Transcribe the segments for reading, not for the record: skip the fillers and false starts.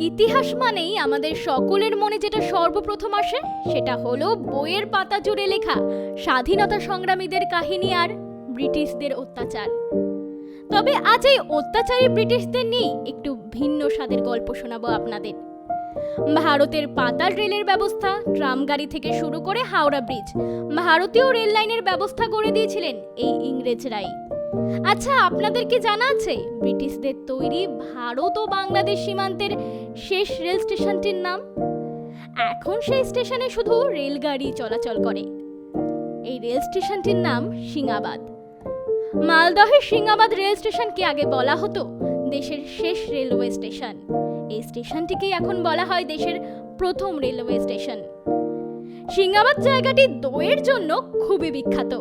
ইতিহাস মানেই আমাদের সকলের মনে যেটা সর্বপ্রথম আসে সেটা হলো বইয়ের পাতা জুড়ে লেখা স্বাধীনতা সংগ্রামীদের কাহিনী আর ব্রিটিশদের অত্যাচার। তবে আজ এই অত্যাচারী ব্রিটিশদের নিয়ে একটু ভিন্ন স্বাদের গল্প শোনাবো আপনাদের। ভারতের পাতাল রেলের ব্যবস্থা, ট্রাম গাড়ি থেকে শুরু করে হাওড়া ব্রিজ, ভারতীয় রেল লাইনের ব্যবস্থা করে দিয়েছিলেন এই ইংরেজরাই। আচ্ছা, আপনাদের কি জানা আছে ব্রিটিশদের তৈরি ভারত ও বাংলাদেশ সীমান্তের শেষ রেল স্টেশনটির নাম? এখন সেই স্টেশনে শুধু রেলগাড়ি চলাচল করে। এই রেল স্টেশনটির নাম সিংহাবাদ। মালদহের সিংহাবাদ রেল স্টেশনকে আগে বলা হতো দেশের শেষ রেলওয়ে স্টেশন। এই স্টেশনটিকে এখন বলা হয় দেশের প্রথম রেলওয়ে স্টেশন। সিংহাবাদ জায়গাটি দইয়ের জন্য খুবই বিখ্যাত।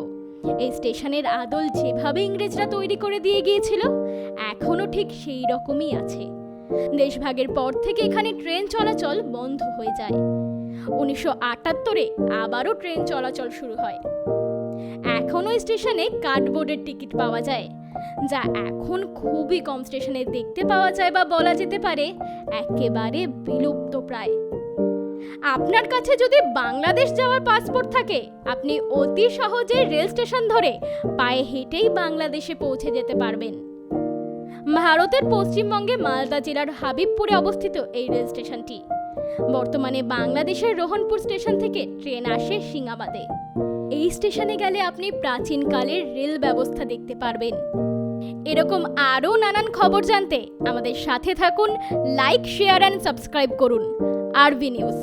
এই স্টেশনের আদল যেভাবে ইংরেজরা তৈরি করে দিয়ে গিয়েছিল এখনো ঠিক সেই রকমই আছে। দেশভাগের পর থেকে এখানে ট্রেন চলাচল বন্ধ হয়ে যায়। 1978-এ আবারও ট্রেন চলাচল শুরু হয়। এখনো স্টেশনে কার্ডবোর্ডের টিকিট পাওয়া যায়, যা এখন খুবই কম স্টেশনে দেখতে পাওয়া যায় বা বলা যেতে পারে একেবারে বিলুপ্ত প্রায়। আপনার কাছে যদি বাংলাদেশ যাওয়ার পাসপোর্ট থাকে আপনি অতি সহজে রেল স্টেশন ধরে পায়ে হেঁটেই বাংলাদেশে পৌঁছে যেতে পারবেন। ভারতের পশ্চিমবঙ্গে মালদা জেলার হাবিবপুরে অবস্থিত এই রেল স্টেশনটি। বর্তমানে বাংলাদেশের রোহনপুর স্টেশন থেকে ট্রেন আসে সিংহাবাদে। এই স্টেশনে গেলে আপনি প্রাচীনকালের রেল ব্যবস্থা দেখতে পারবেন। এরকম আরও নানান খবর জানতে আমাদের সাথে থাকুন। লাইক, শেয়ার অ্যান্ড সাবস্ক্রাইব করুন আরবি নিউজ।